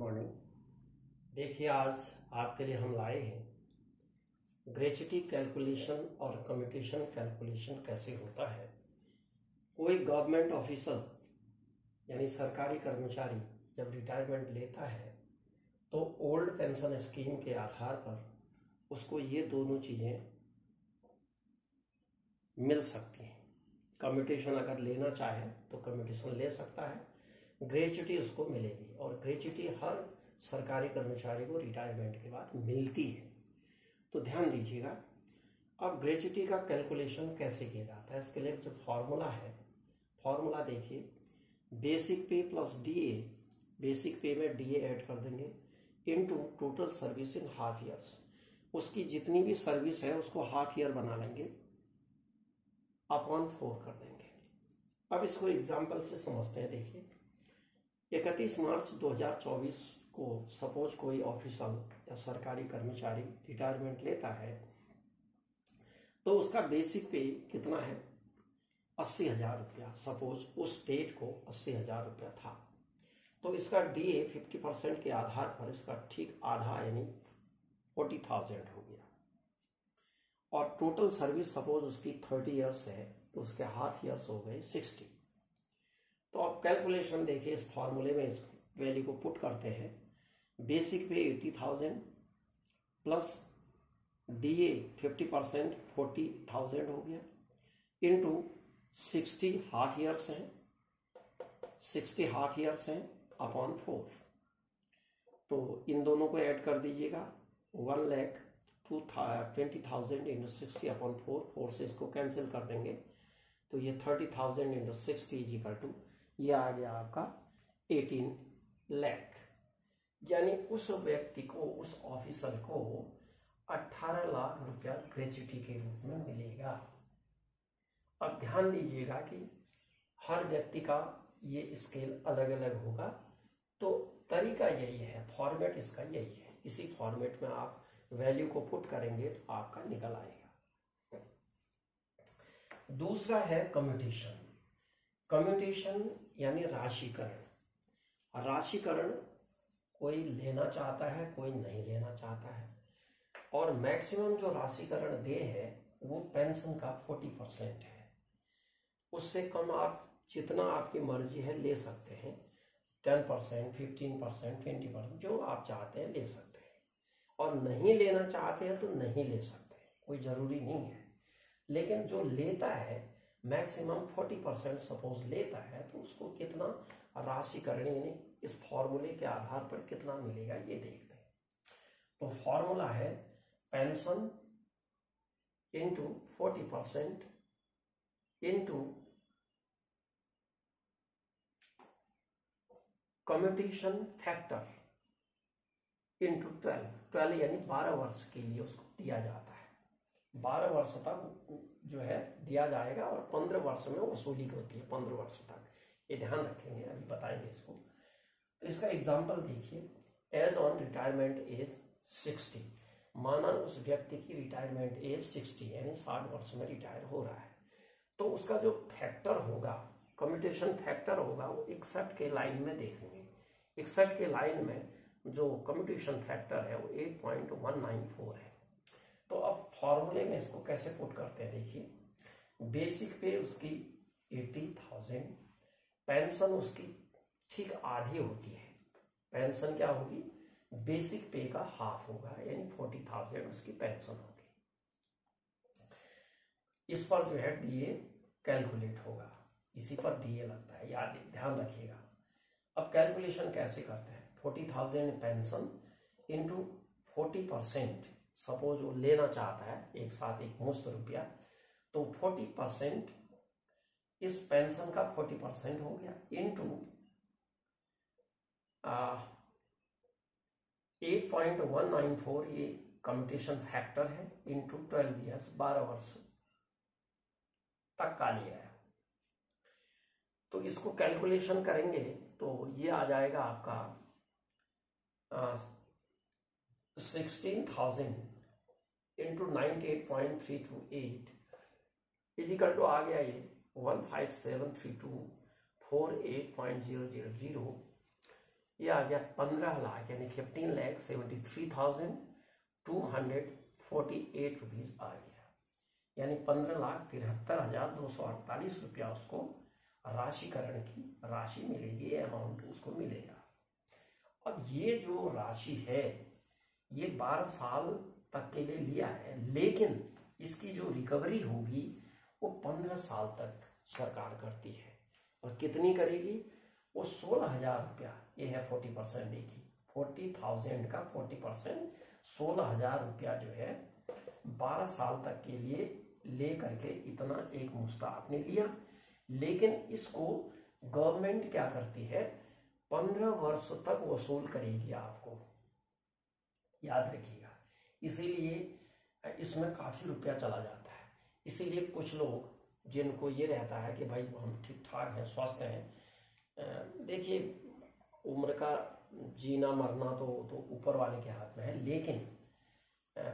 Morning. देखिए आज आपके लिए हम लाए हैं ग्रेच्युटी कैलकुलेशन और कम्यूटेशन कैलकुलेशन कैसे होता है। कोई गवर्नमेंट ऑफिसर यानी सरकारी कर्मचारी जब रिटायरमेंट लेता है तो ओल्ड पेंशन स्कीम के आधार पर उसको ये दोनों चीज़ें मिल सकती हैं। कम्यूटेशन अगर लेना चाहे तो कम्यूटेशन ले सकता है, ग्रेच्युटी उसको मिलेगी और ग्रेच्युटी हर सरकारी कर्मचारी को रिटायरमेंट के बाद मिलती है। तो ध्यान दीजिएगा, अब ग्रेच्युटी का कैलकुलेशन कैसे किया जाता है इसके लिए जो फॉर्मूला है, फॉर्मूला देखिए, बेसिक पे प्लस डीए, बेसिक पे में डीए ऐड कर देंगे into total service in half years, उसकी जितनी भी सर्विस है उसको हाफ ईयर बना लेंगे, अपॉन 4 कर देंगे। अब इसको एग्जाम्पल से समझते हैं। देखिए 31 मार्च 2024 को सपोज कोई ऑफिसर या सरकारी कर्मचारी रिटायरमेंट लेता है तो उसका बेसिक पे कितना है, 80,000 रुपया। सपोज उस डेट को 80,000 रुपया था तो इसका डीए 50% के आधार पर इसका ठीक आधा यानी 40,000 हो गया और टोटल सर्विस सपोज उसकी 30 इयर्स है तो उसके हाफ ईयर्स हो गए 60। तो अब कैलकुलेशन देखिए, इस फॉर्मूले में इस वैल्यू को पुट करते हैं। बेसिक पे 80,000 प्लस डीए 50% 40,000 हो गया इनटू 60 हाफ ईयर्स हैं, 60 हाफ ईयर्स हैं अपॉन 4। तो इन दोनों को ऐड कर दीजिएगा, 1,20,000 इंटू 60 अपॉन 4 से इसको कैंसिल कर देंगे तो ये 30,000 इंटू 60 इज इक्वल टू, ये आ गया आपका 18 लाख। यानी उस व्यक्ति को, उस ऑफिसर को 18 लाख रुपया ग्रेच्युटी के रूप में मिलेगा। अब ध्यान दीजिएगा कि हर व्यक्ति का ये स्केल अलग अलग होगा, तो तरीका यही है, फॉर्मेट इसका यही है। इसी फॉर्मेट में आप वैल्यू को पुट करेंगे तो आपका निकल आएगा। दूसरा है कम्यूटेशन। कम्यूटेशन यानी राशिकरण। राशिकरण कोई लेना चाहता है, कोई नहीं लेना चाहता है, और मैक्सिमम जो राशिकरण दे है वो पेंशन का 40% है। उससे कम आप जितना आपकी मर्जी है ले सकते हैं, 10%, 15%, 20%, जो आप चाहते हैं ले सकते हैं, और नहीं लेना चाहते हैं तो नहीं ले सकते, कोई जरूरी नहीं है। लेकिन जो लेता है मैक्सिमम 40% सपोज लेता है तो उसको कितना राशिकरण यानी इस फॉर्मूले के आधार पर कितना मिलेगा ये देखते हैं। तो फॉर्मूला है pension into 40% into commutation factor into 12 यानी 12 वर्ष के लिए उसको दिया जाता है। 12 वर्ष तक जो है दिया जाएगा और 15 वर्ष में वसूली होती है, 15 वर्ष तक। ये ध्यान रखेंगे, अभी बताएंगे इसको। तो इसका एग्जांपल देखिए, एज ऑन रिटायरमेंट एज 60, माना उस व्यक्ति की रिटायरमेंट एज 60 यानी 60 वर्ष में रिटायर हो रहा है, तो उसका जो फैक्टर होगा, कम्यूटेशन फैक्टर होगा, वो 61 के लाइन में देखेंगे। 61 के लाइन में जो कम्यूटेशन फैक्टर है वो 8.194 है। तो अब फॉर्मूले में इसको कैसे पुट करते हैं देखिए, बेसिक पे उसकी 80,000, पेंशन उसकी ठीक आधी होती है। पेंशन क्या होगी, बेसिक पे का हाफ होगा यानी 40,000 उसकी पेंशन होगी। इस पर जो है डीए कैलकुलेट होगा, इसी पर डीए लगता है, याद ध्यान रखिएगा। अब कैलकुलेशन कैसे करते हैं, 40,000 पेंशन इंटू 40%, सपोज वो लेना चाहता है एक साथ एक मुश्त रुपया, तो 40% इस पेंशन का 40% हो गया इंटू 8.194, ये कम्यूटेशन फैक्टर है, इंटू 12 ईयर्स, 12 वर्ष तक का लिया है। तो इसको कैलकुलेशन करेंगे तो ये आ जाएगा आपका 16,000 इंटू 98.328 इजिकल टू आ गया ये 1573248.000 ये आ गया 15 लाख यानी 15,73,248 रुपीज आ गया, यानी 15,73,248 रुपया उसको राशिकरण की राशि मिलेगी, अमाउंट उसको मिलेगा। अब ये जो राशि है ये 12 साल तक के लिए लिया है, लेकिन इसकी जो रिकवरी होगी वो 15 साल तक सरकार करती है। और कितनी करेगी? वो 16,000 रुपया, ये है 40%, देखिए 40,000 का 40%, 16,000 रुपया जो है 12 साल तक के लिए ले करके इतना एक मुश्त आपने लिया। लेकिन इसको गवर्नमेंट क्या करती है, 15 वर्ष तक वसूल करेगी आपको, याद रखिएगा। इसीलिए इसमें काफी रुपया चला जाता है। इसीलिए कुछ लोग जिनको ये रहता है कि भाई हम ठीक ठाक हैं, स्वस्थ हैं, देखिए उम्र का जीना मरना तो ऊपर वाले के हाथ में है, लेकिन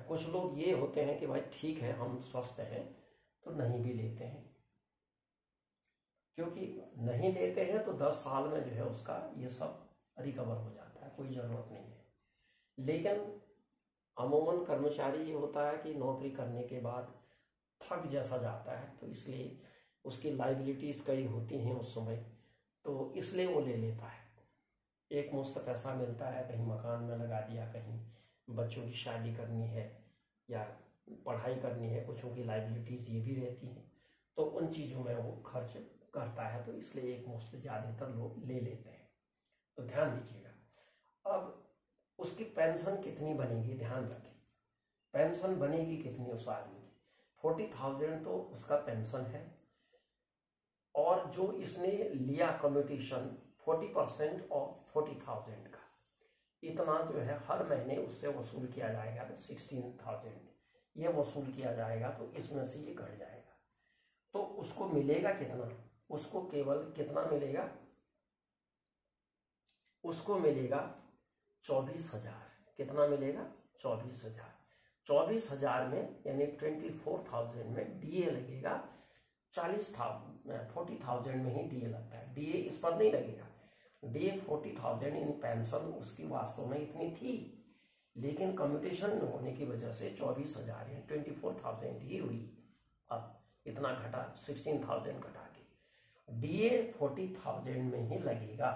कुछ लोग ये होते हैं कि भाई ठीक है हम स्वस्थ हैं तो नहीं भी लेते हैं, क्योंकि नहीं लेते हैं तो 10 साल में जो है उसका ये सब रिकवर हो जाता है, कोई ज़रूरत नहीं है। लेकिन अमूमन कर्मचारी ये होता है कि नौकरी करने के बाद थक जैसा जाता है, तो इसलिए उसकी लाइबिलिटीज़ कई होती हैं उस समय, तो इसलिए वो ले लेता है। एक मुश्त पैसा मिलता है, कहीं मकान में लगा दिया, कहीं बच्चों की शादी करनी है या पढ़ाई करनी है, कुछों की लाइबिलिटीज़ ये भी रहती हैं, तो उन चीज़ों में वो खर्च करता है, तो इसलिए एक मुश्त ज़्यादातर लोग ले लेते हैं। तो ध्यान दीजिएगा। अब उसकी पेंशन कितनी बनेगी, ध्यान रखें, पेंशन बनेगी कितनी उस आदमी की? 40,000 तो उसका पेंशन है, और जो इसने लिया कम्यूटेशन 40% ऑफ 40,000 का, इतना जो है हर महीने उससे वसूल किया जाएगा, तो 16,000 ये वसूल किया जाएगा, तो इसमें से ये घट जाएगा। तो उसको मिलेगा कितना? उसको केवल कितना मिलेगा? उसको मिलेगा 24,000। कितना मिलेगा? 24,000। 24,000 में यानी 24,000 में डीए लगेगा। 40,000 में ही डीए लगता है, डीए इस पर नहीं लगेगा। डीए 40,000 इन पेंशन उसकी वास्तव में इतनी थी, लेकिन कम्यूटेशन होने की वजह से 24,000 या 24,000 ही हुई। अब इतना घटा, 16,000 घटा के डीए 40,000 में ही लगेगा।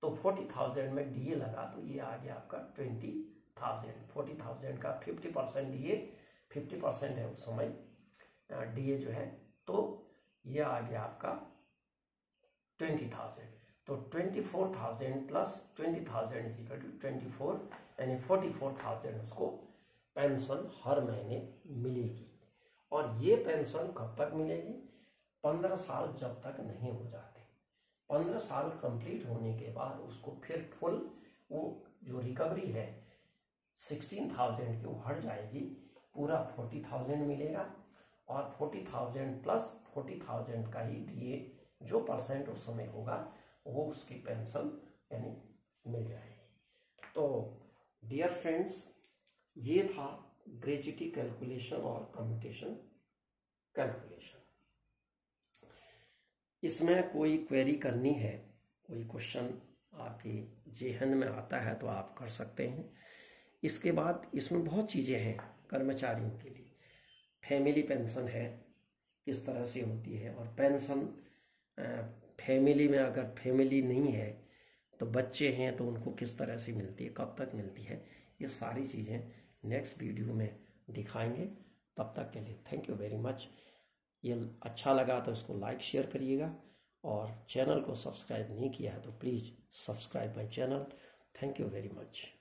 तो 40,000 में डीए लगा तो ये आ गया आपका 20,000। 40,000 का 50% डीए, 50% है उस समय डीए जो है, तो ये आ गया आपका 20,000। तो 24,000 प्लस 20,000 इज इक्वल टू 24, यानी 44,000 उसको पेंशन हर महीने मिलेगी। और ये पेंशन कब तक मिलेगी? 15 साल जब तक नहीं हो जाते। 15 साल कंप्लीट होने के बाद उसको फिर फुल वो जो रिकवरी है 16,000 की वो हट जाएगी, पूरा 40,000 मिलेगा, और 40,000 प्लस 40,000 का ही डीए जो परसेंट उस समय होगा वो उसकी पेंशन यानी मिल जाएगी। तो डियर फ्रेंड्स, ये था ग्रेच्युटी कैलकुलेशन और कम्यूटेशन कैलकुलेशन। इसमें कोई क्वेरी करनी है, कोई क्वेश्चन आपके जेहन में आता है तो आप कर सकते हैं। इसके बाद इसमें बहुत चीज़ें हैं कर्मचारियों के लिए। फैमिली पेंशन है, किस तरह से होती है, और पेंशन फैमिली में अगर फैमिली नहीं है तो बच्चे हैं तो उनको किस तरह से मिलती है, कब तक मिलती है, ये सारी चीज़ें नेक्स्ट वीडियो में दिखाएंगे। तब तक के लिए थैंक यू वेरी मच। ये अच्छा लगा तो इसको लाइक शेयर करिएगा, और चैनल को सब्सक्राइब नहीं किया है तो please subscribe my channel. Thank you very much.